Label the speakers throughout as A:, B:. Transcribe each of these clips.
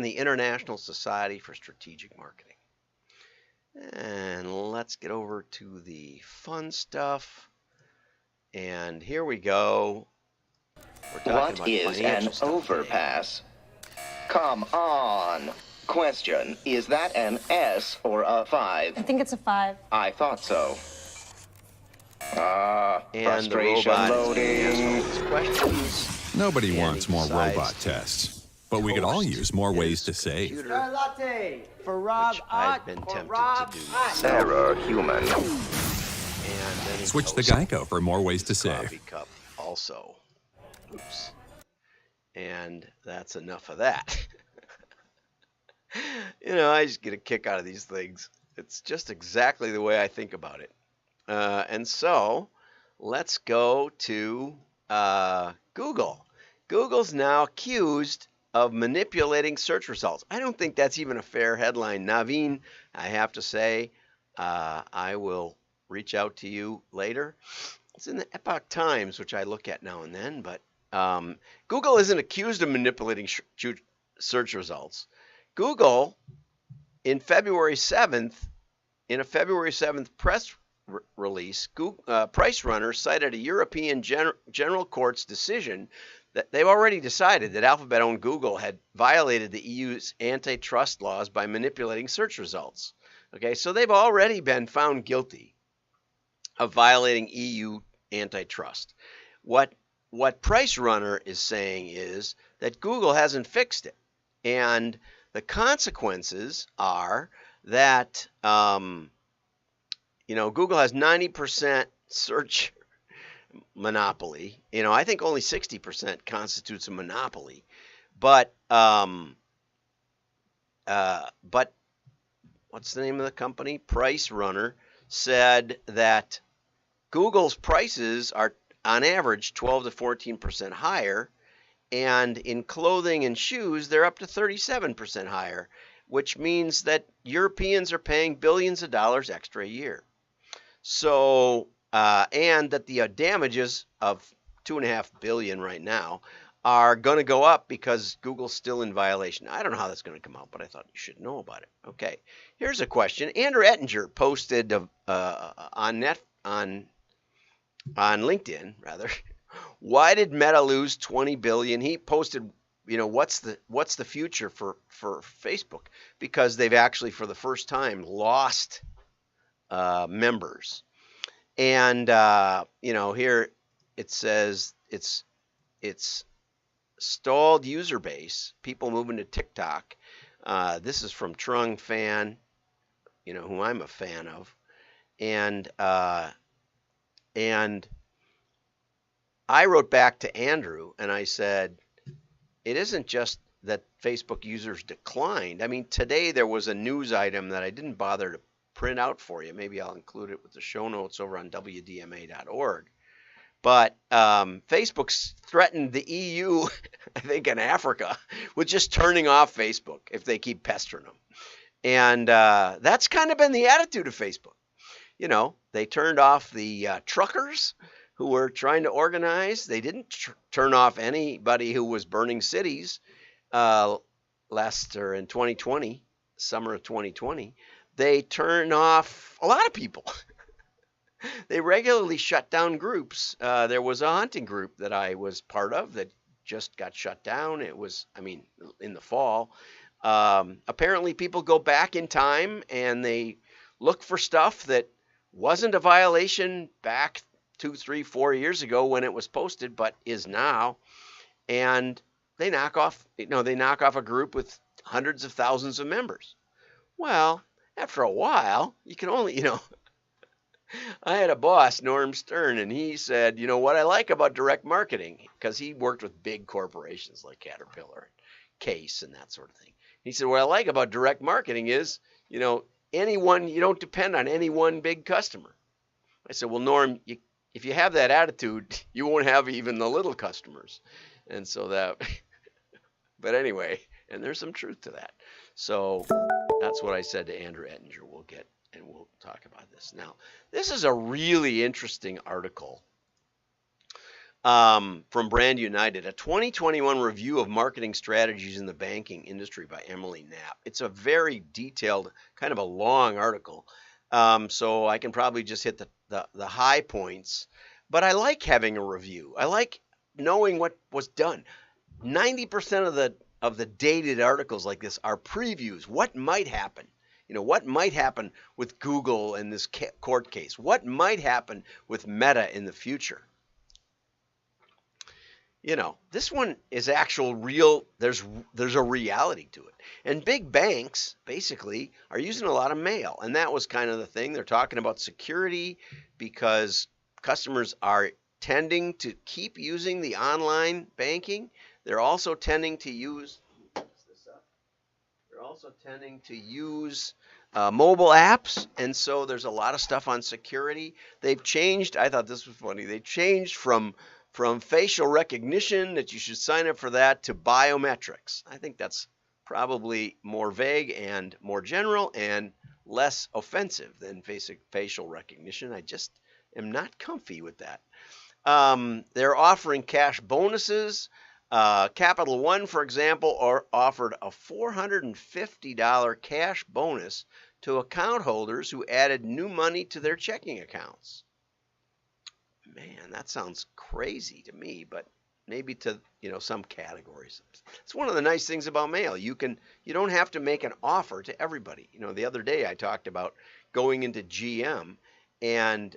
A: the International Society for Strategic Marketing. And let's get over to the fun stuff. And here we go. We're talking
B: What
A: about
B: is an
A: financial stuff
B: overpass? Come on. Question, is that an S or a 5?
C: I think it's a 5.
B: I thought so.
A: and
B: Frustration
A: the robot
B: loading.
A: is going to ask all these questions.
D: Nobody
A: And
D: wants
A: he
D: more
A: decides
D: robot
A: to
D: tests, but we could all
A: toast
D: use more ways
A: his
D: to save.
A: computer,
E: Star latte for Rob
A: which I've
E: Ott
A: been
E: or
A: tempted
E: Rob
A: to do
E: Ott.
A: myself.
B: Error human.
A: And then he
D: Switch to
A: toasts
D: Geico for more ways to
A: his
D: save.
A: coffee cup also. Oops. And that's enough of that. I just get a kick out of these things. It's just exactly the way I think about it. And so let's go to Google. Google's now accused of manipulating search results. I don't think that's even a fair headline. Naveen, I have to say, I will reach out to you later. It's in the Epoch Times, which I look at now and then, but Google isn't accused of manipulating search results. Google, in February 7th, in a February 7th press release, Price Runner cited a European General Court's decision that they've already decided that Alphabet-owned Google had violated the EU's antitrust laws by manipulating search results. Okay, so they've already been found guilty of violating EU antitrust. What Price Runner is saying is that Google hasn't fixed it, and the consequences are that Google has 90% search monopoly. I think only 60% constitutes a monopoly, but what's the name of the company? Price Runner said that Google's prices are on average 12 to 14% higher, and in clothing and shoes they're up to 37% higher, which means that Europeans are paying billions of dollars extra a year. So, and that the damages of $2.5 billion right now are going to go up because Google's still in violation. I don't know how that's going to come out, but I thought you should know about it. Okay, here's a question. Andrew Ettinger posted on LinkedIn, rather. Why did Meta lose $20 billion? He posted, what's the future for Facebook? Because they've actually, for the first time, lost members. And here it says it's stalled user base, people moving to TikTok. This is from Trung Fan, who I'm a fan of, and I wrote back to Andrew and I said, it isn't just that Facebook users declined. I mean, today there was a news item that I didn't bother to print out for you. Maybe I'll include it with the show notes over on WDMA.org. But Facebook's threatened the EU, I think in Africa, with just turning off Facebook if they keep pestering them. And that's kind of been the attitude of Facebook. They turned off the truckers who were trying to organize. They didn't turn off anybody who was burning cities in 2020, summer of 2020. They turned off a lot of people. They regularly shut down groups. There was a hunting group that I was part of that just got shut down. It was, in the fall. Apparently people go back in time and they look for stuff that wasn't a violation back 2, 3, 4 years ago when it was posted, but is now, and they knock off a group with hundreds of thousands of members. Well, after a while, you can only, I had a boss, Norm Stern, and he said, what I like about direct marketing, because he worked with big corporations like Caterpillar, Case, and that sort of thing. He said, what I like about direct marketing is, you don't depend on any one big customer. I said, well, Norm, if you have that attitude, you won't have even the little customers. And so but anyway, and there's some truth to that. So that's what I said to Andrew Ettinger. We'll talk about this. Now, this is a really interesting article from Brand United, a 2021 review of marketing strategies in the banking industry by Emily Knapp. It's a very detailed, kind of a long article, so I can probably just hit the high points. But I like having a review. I like knowing what was done. 90% of the dated articles like this are previews. What might happen? What might happen with Google in this court case? What might happen with Meta in the future? This one is actual real. There's a reality to it. And big banks basically are using a lot of mail, and that was kind of the thing. They're talking about security because customers are tending to keep using the online banking. They're also tending to use mobile apps, and so there's a lot of stuff on security. They've changed. I thought this was funny. They changed from facial recognition, that you should sign up for that, to biometrics. I think that's probably more vague and more general and less offensive than facial recognition. I just am not comfy with that. They're offering cash bonuses. Capital One, for example, offered a $450 cash bonus to account holders who added new money to their checking accounts. Man, that sounds crazy to me, but maybe to some categories. It's one of the nice things about mail. You don't have to make an offer to everybody. The other day I talked about going into GM and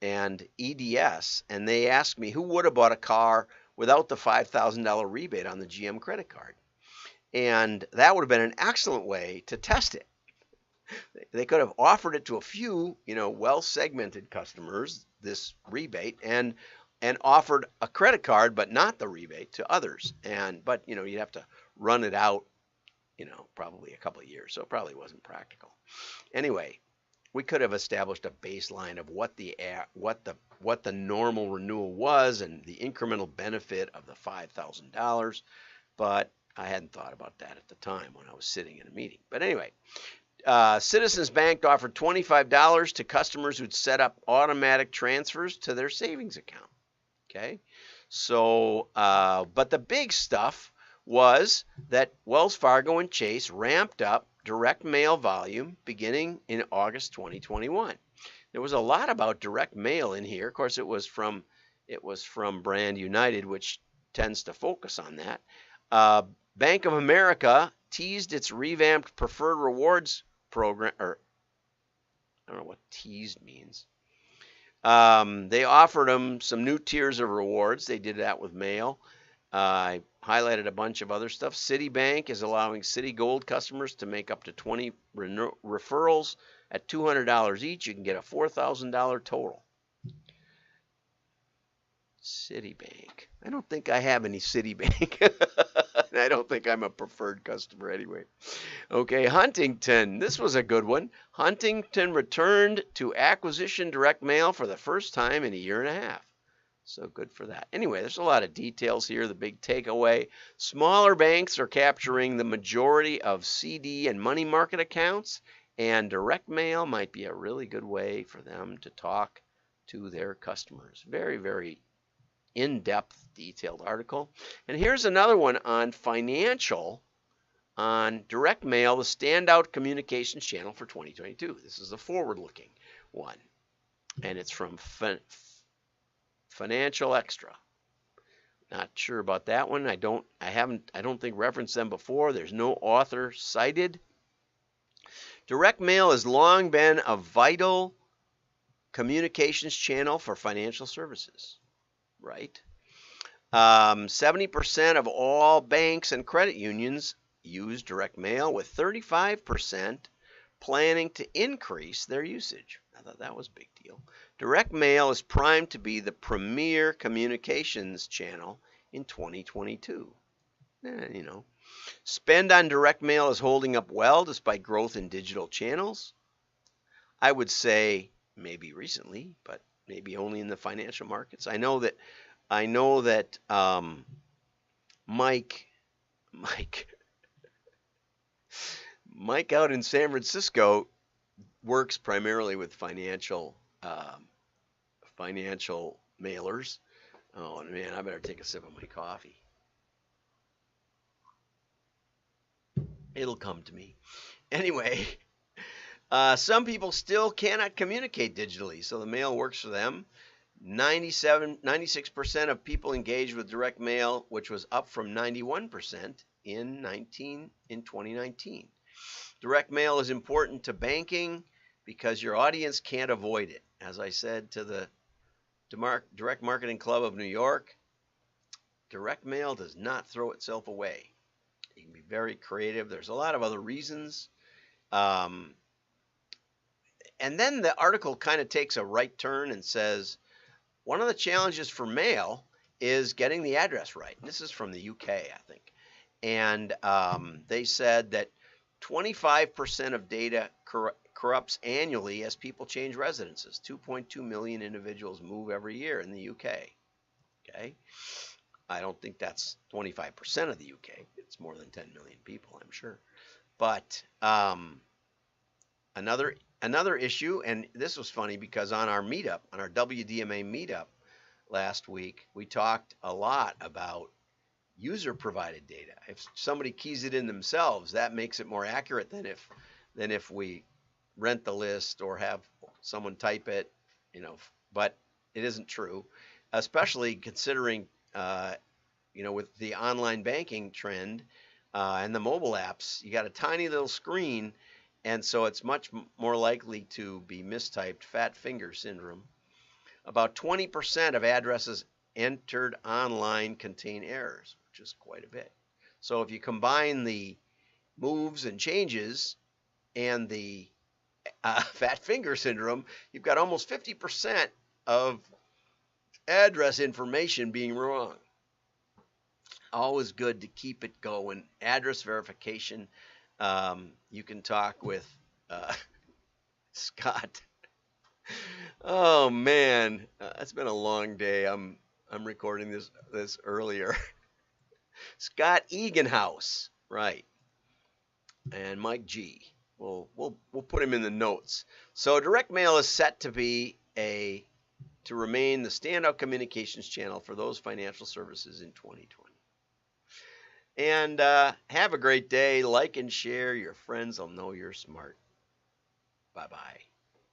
A: EDS, and they asked me who would have bought a car without the $5,000 rebate on the GM credit card, and that would have been an excellent way to test it. They could have offered it to a few, well-segmented customers, this rebate, and offered a credit card, but not the rebate to others. But you'd have to run it out, probably a couple of years, so it probably wasn't practical. Anyway, we could have established a baseline of what the normal renewal was and the incremental benefit of the $5,000, but I hadn't thought about that at the time when I was sitting in a meeting. But anyway. Citizens Bank offered $25 to customers who'd set up automatic transfers to their savings account. Okay, so but the big stuff was that Wells Fargo and Chase ramped up direct mail volume beginning in August 2021. There was a lot about direct mail in here. Of course, it was from Brand United, which tends to focus on that. Bank of America teased its revamped preferred rewards program, or I don't know what teased means. They offered them some new tiers of rewards. They did that with mail. I highlighted a bunch of other stuff. Citibank is allowing Citi Gold customers to make up to 20 referrals at $200 each. You can get a $4,000 total. Citibank. I don't think I have any Citibank. I don't think I'm a preferred customer anyway. Okay, Huntington. This was a good one. Huntington returned to acquisition direct mail for the first time in a year and a half. So good for that. Anyway, there's a lot of details here. The big takeaway: smaller banks are capturing the majority of CD and money market accounts, and direct mail might be a really good way for them to talk to their customers. Very, very in-depth, detailed article. And here's another one on financial, on direct mail, the standout communications channel for 2022. This is a forward-looking one, and it's from Financial Extra. Not sure about that one. I don't think referenced them before. There's no author cited. Direct mail has long been a vital communications channel for financial services. Right? 70% of all banks and credit unions use direct mail, with 35% planning to increase their usage. I thought that was a big deal. Direct mail is primed to be the premier communications channel in 2022. Spend on direct mail is holding up well despite growth in digital channels. I would say maybe recently, but maybe only in the financial markets. I know that Mike out in San Francisco works primarily with financial mailers. Oh man, I better take a sip of my coffee. It'll come to me. Anyway, some people still cannot communicate digitally, so the mail works for them. 96% of people engaged with direct mail, which was up from 91% in 2019. Direct mail is important to banking because your audience can't avoid it. As I said to the Direct Marketing Club of New York, direct mail does not throw itself away. You can be very creative. There's a lot of other reasons. And then the article kind of takes a right turn and says, one of the challenges for mail is getting the address right. And this is from the UK, I think. And they said that 25% of data corrupts annually as people change residences. 2.2 million individuals move every year in the UK. Okay. I don't think that's 25% of the UK. It's more than 10 million people, I'm sure. But another issue, and this was funny because on our meetup, on our WDMA meetup last week, we talked a lot about user-provided data. If somebody keys it in themselves, that makes it more accurate than if we rent the list or have someone type it, But it isn't true, especially considering, with the online banking trend and the mobile apps. You got a tiny little screen, and so it's much more likely to be mistyped. Fat finger syndrome. About 20% of addresses entered online contain errors, which is quite a bit. So if you combine the moves and changes and the fat finger syndrome, you've got almost 50% of address information being wrong. Always good to keep it going. Address verification. You can talk with Scott. Oh man, it's been a long day. I'm recording this earlier. Scott Eganhouse, right? And Mike G. We'll put him in the notes. So direct mail is set to remain the standout communications channel for those financial services in 2020. And have a great day. Like and share. Your friends will know you're smart. Bye-bye.